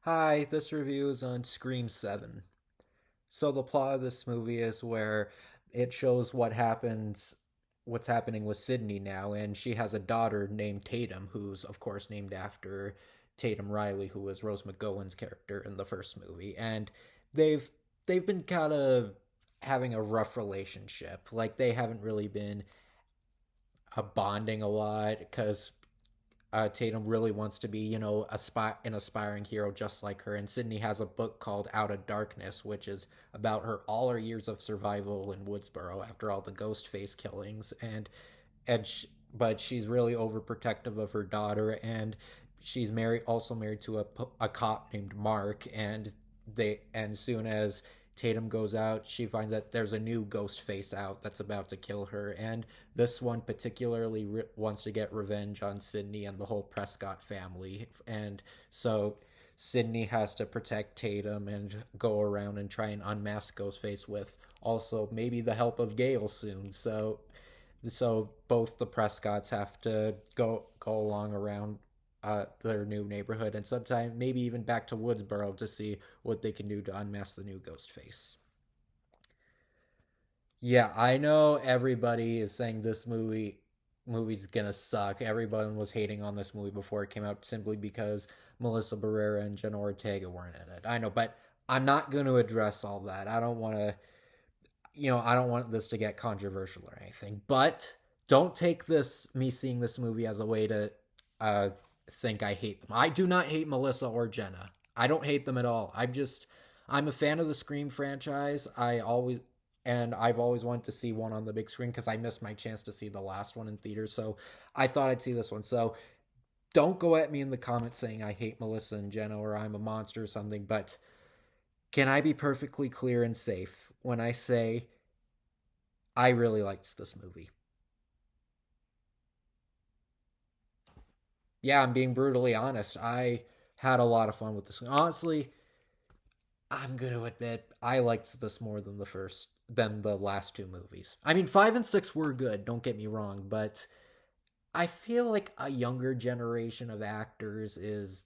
Hi, this review is on Scream 7. So the plot of this movie is where it shows what's happening with Sydney now, and she has a daughter named Tatum, who's of course named after Tatum Riley, who was Rose McGowan's character in the first movie. And they've they've been kind of having a rough relationship. Like they haven't really been bonding a lot because Tatum really wants to be, an aspiring hero just like her. And Sydney has a book called Out of Darkness, which is about all her years of survival in Woodsboro after all the ghost face killings. But she's really overprotective of her daughter, and she's also married to a cop named Mark. And soon as Tatum goes out, she finds that there's a new ghost face out that's about to kill her, and this one particularly wants to get revenge on Sydney and the whole Prescott family. And so Sydney has to protect Tatum and go around and try and unmask Ghostface with also maybe the help of Gale soon. So both the Prescotts have to go along around their new neighborhood, and sometimes maybe even back to Woodsboro to see what they can do to unmask the new Ghostface. Yeah, I know everybody is saying this movie's gonna suck. Everyone was hating on this movie before it came out simply because Melissa Barrera and Jenna Ortega weren't in it. I know, but I'm not going to address all that. I don't want this to get controversial or anything. But don't take this me seeing this movie as a way to uh, think I hate them. I do not hate Melissa or Jenna. I don't hate them at all. I'm a fan of the Scream franchise. I've always wanted to see one on the big screen because I missed my chance to see the last one in theaters. So I thought I'd see this one. So don't go at me in the comments saying I hate Melissa and Jenna or I'm a monster or something. But can I be perfectly clear and safe when I say I really liked this movie? Yeah, I'm being brutally honest. I had a lot of fun with this. Honestly, I'm going to admit I liked this more than the last two movies. I mean, 5 and 6 were good, don't get me wrong, but I feel like a younger generation of actors is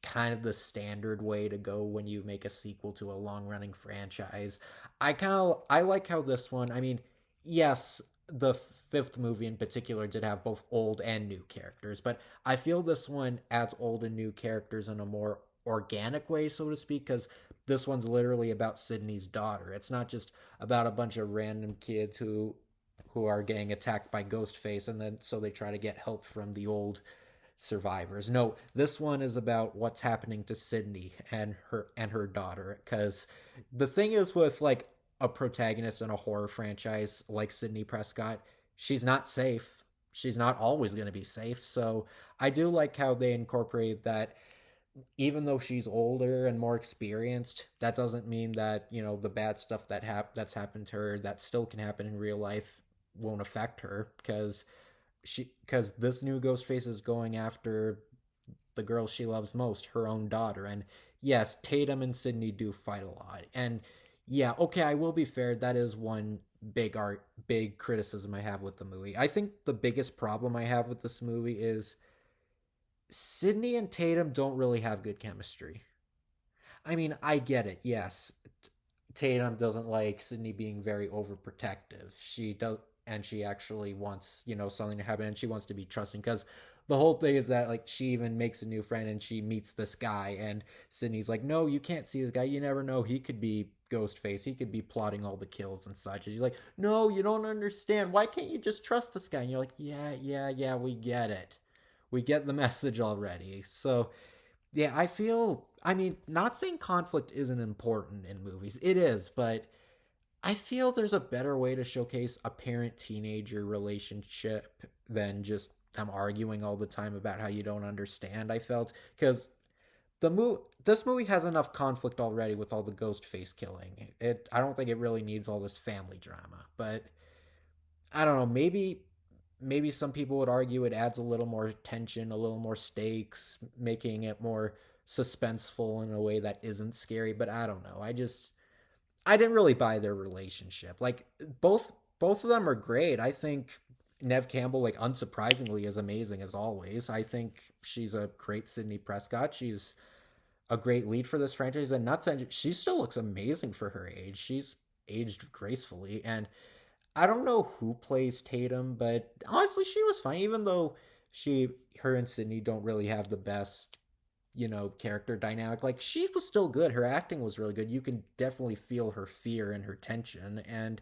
kind of the standard way to go when you make a sequel to a long-running franchise. I like how this one, I mean, yes, the fifth movie in particular did have both old and new characters, but I feel this one adds old and new characters in a more organic way, so to speak, because this one's literally about Sydney's daughter. It's not just about a bunch of random kids who are getting attacked by Ghostface, and then so they try to get help from the old survivors. No, this one is about what's happening to Sydney and her daughter. Because the thing is with like a protagonist in a horror franchise like Sydney Prescott, she's not safe. She's not always going to be safe. So I do like how they incorporate that. Even though she's older and more experienced, that doesn't mean that the bad stuff that's happened to her that still can happen in real life won't affect her because this new Ghostface is going after the girl she loves most, her own daughter. And yes, Tatum and Sydney do fight a lot. And yeah, okay, I will be fair. That is one big criticism I have with the movie. I think the biggest problem I have with this movie is Sydney and Tatum don't really have good chemistry. I mean, I get it. Yes, Tatum doesn't like Sydney being very overprotective. She does, and she actually wants something to happen, and she wants to be trusting because the whole thing is that like she even makes a new friend and she meets this guy, and Sydney's like, no, you can't see this guy. You never know. He could be Ghostface. He could be plotting all the kills and such. And she's like, no, you don't understand. Why can't you just trust this guy? And you're like, yeah, yeah, yeah, we get it. We get the message already. So yeah, I mean, not saying conflict isn't important in movies. It is, but I feel there's a better way to showcase a parent teenager relationship than just them arguing all the time about how you don't understand. I felt because this movie has enough conflict already with all the ghost face killing. I don't think it really needs all this family drama. But I don't know, maybe some people would argue it adds a little more tension, a little more stakes, making it more suspenseful in a way that isn't scary, but I don't know. I didn't really buy their relationship. Like both of them are great. I think Nev Campbell, like unsurprisingly, is amazing as always. I think she's a great Sydney Prescott. She's a great lead for this franchise. And not to, she still looks amazing for her age. She's aged gracefully. And I don't know who plays Tatum, but honestly, she was fine, even though her and Sydney don't really have the best, character dynamic. Like, she was still good. Her acting was really good. You can definitely feel her fear and her tension. And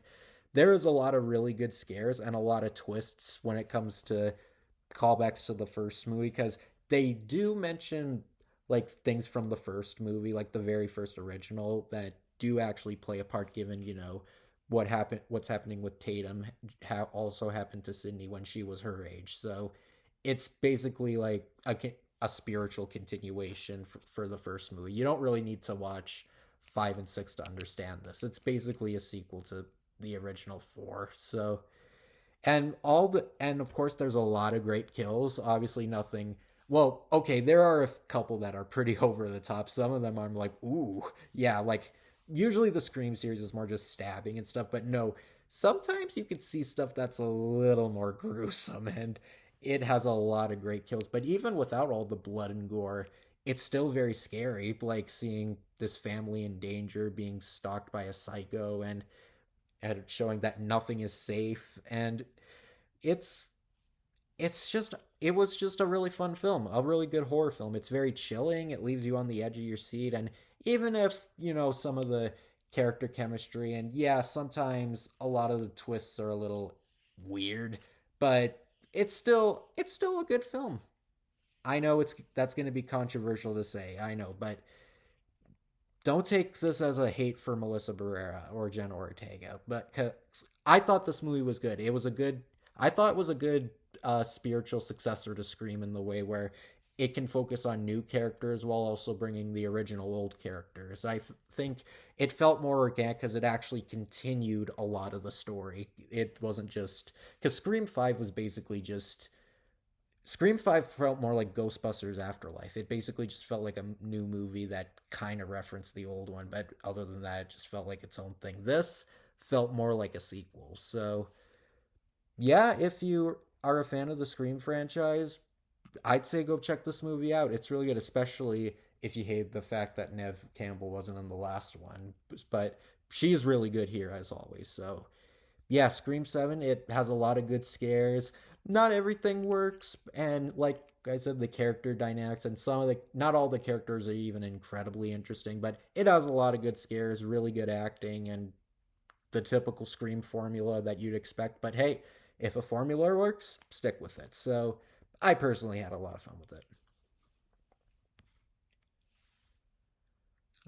there is a lot of really good scares and a lot of twists when it comes to callbacks to the first movie, because they do mention like things from the first movie, like the very first original, that do actually play a part, given what's happening with Tatum also happened to Sydney when she was her age. So it's basically like a spiritual continuation for the first movie. You don't really need to watch 5 and 6 to understand this. It's basically a sequel to the original four. So, and of course there's a lot of great kills. Obviously nothing, well, okay, there are a couple that are pretty over the top. Some of them I'm like, ooh, yeah, like usually the Scream series is more just stabbing and stuff, but no, sometimes you can see stuff that's a little more gruesome, and it has a lot of great kills. But even without all the blood and gore, it's still very scary, like seeing this family in danger, being stalked by a psycho, and showing that nothing is safe. And it's it was just a really fun film, a really good horror film. It's very chilling. It leaves you on the edge of your seat. And even if, some of the character chemistry, and yeah, sometimes a lot of the twists are a little weird, but it's still a good film. I know that's going to be controversial to say. I know, but don't take this as a hate for Melissa Barrera or Jenna Ortega. But 'cause I thought this movie was good. I thought it was a good spiritual successor to Scream, in the way where it can focus on new characters while also bringing the original old characters. Think it felt more organic because it actually continued a lot of the story. It wasn't just because Scream 5 was basically just Scream 5 felt more like Ghostbusters Afterlife. It basically just felt like a new movie that kind of referenced the old one, but other than that, it just felt like its own thing. This felt more like a sequel. So, yeah, if you are a fan of the Scream franchise, I'd say go check this movie out. It's really good, especially if you hate the fact that Nev Campbell wasn't in the last one. But she's really good here, as always. So, yeah, Scream 7, it has a lot of good scares. Not everything works, and like I said, the character dynamics and not all the characters are even incredibly interesting, but it has a lot of good scares, really good acting, and the typical Scream formula that you'd expect. But hey, if a formula works, stick with it. So I personally had a lot of fun with it.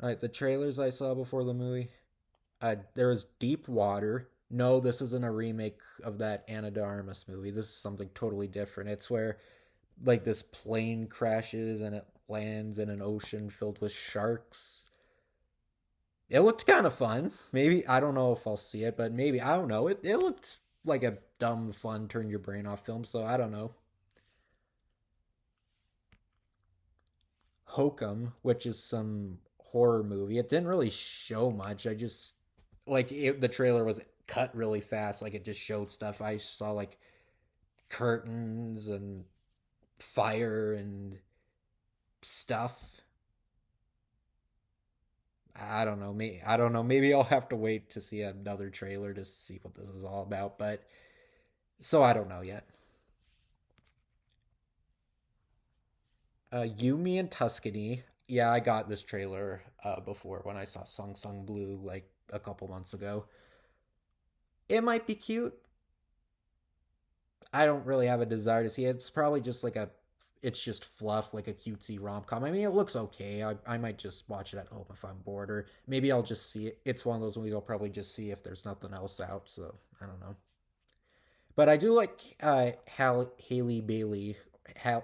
All right, the trailers I saw before the movie. There was Deep Water. No, this isn't a remake of that Anna de Armas movie. This is something totally different. It's where like this plane crashes and it lands in an ocean filled with sharks. It looked kind of fun. Maybe I don't know if I'll see it, but maybe I don't know. It looked like a dumb, fun, turn your brain off film. So I don't know. Hokum, which is some horror movie. It didn't really show much. I just the trailer was cut really fast. Like it just showed stuff. I saw like curtains and fire and stuff. I don't know. Me, I don't know. Maybe I'll have to wait to see another trailer to see what this is all about. But so I don't know yet. Yumi and Tuscany. Yeah, I got this trailer before when I saw Sung Sung Blue like a couple months ago. It might be cute. I don't really have a desire to see it. It's probably just it's just fluff, like a cutesy rom com. I mean, it looks okay. I might just watch it at home if I'm bored, or maybe I'll just see it. It's one of those movies I'll probably just see if there's nothing else out. So I don't know. But I do like Haley Bailey.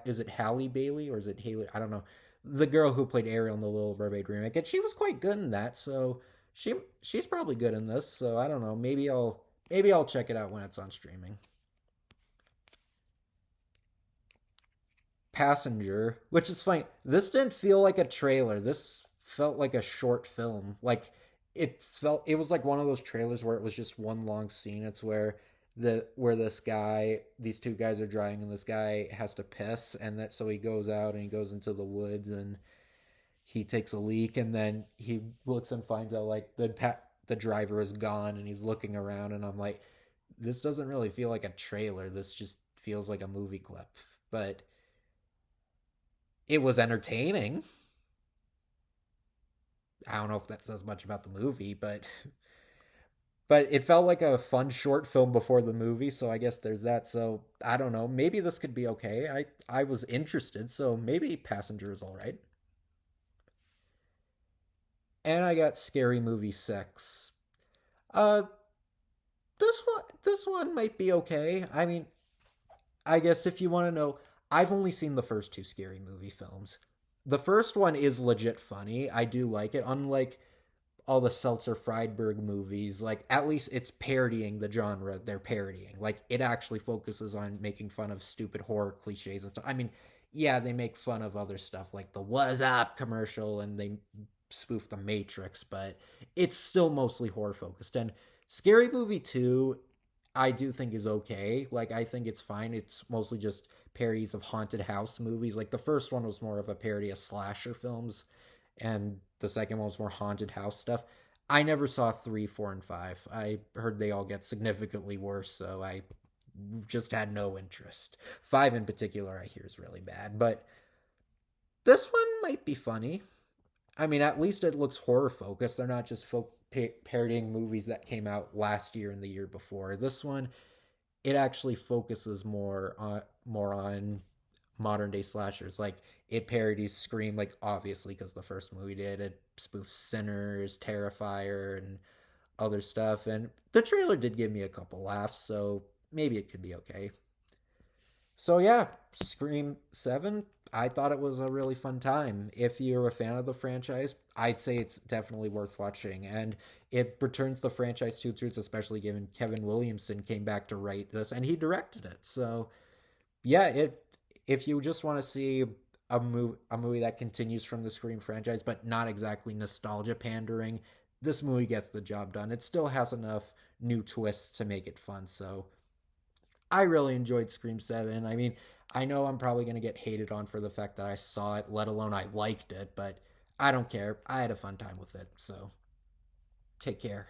Is it Halle Bailey or is it Haley? I don't know. The girl who played Ariel in the Little Mermaid remake, and she was quite good in that. So she's probably good in this. So I don't know. Maybe I'll check it out when it's on streaming. Passenger, which is funny. This didn't feel like a trailer. This felt like a short film. Like it was like one of those trailers where it was just one long scene. It's where these two guys are driving, and this guy has to piss, and that so he goes out and he goes into the woods, and he takes a leak and then he looks and finds out like the driver is gone and he's looking around and I'm like, this doesn't really feel like a trailer. This just feels like a movie clip. But it was entertaining. I don't know if that says much about the movie, but it felt like a fun short film before the movie, so I guess there's that. So I don't know. Maybe this could be okay. I was interested, so maybe Passenger is all right. And I got Scary Movie 6. Uh, this one might be okay. I mean, I guess if you want to know, I've only seen the first two Scary Movie films. The first one is legit funny. I do like it. Unlike all the Seltzer Friedberg movies, like at least it's parodying the genre they're parodying. Like it actually focuses on making fun of stupid horror cliches and stuff. I mean, yeah, they make fun of other stuff like the "Was Up" commercial and they spoof the Matrix, but it's still mostly horror focused. And Scary Movie 2 I do think is okay. Like I think it's fine. It's mostly just parodies of haunted house movies. Like the first one was more of a parody of slasher films, and the second one was more haunted house stuff. I never saw 3, 4, and 5. I heard they all get significantly worse, so I just had no interest. 5 in particular, I hear is really bad, but this one might be funny. I mean, at least it looks horror focused. They're not just parodying movies that came out last year and the year before. This one, it actually focuses more on modern day slashers. Like it parodies Scream, like obviously because the first movie did. It spoofs Sinners, Terrifier, and other stuff. And the trailer did give me a couple laughs, so maybe it could be okay. So yeah, Scream 7, I thought it was a really fun time. If you're a fan of the franchise, I'd say it's definitely worth watching. And it returns the franchise to its roots, especially given Kevin Williamson came back to write this and he directed it. So yeah, it if you just want to see a movie that continues from the Scream franchise, but not exactly nostalgia pandering, this movie gets the job done. It still has enough new twists to make it fun. So I really enjoyed Scream 7. I mean, I know I'm probably going to get hated on for the fact that I saw it, let alone I liked it, but I don't care. I had a fun time with it. So take care.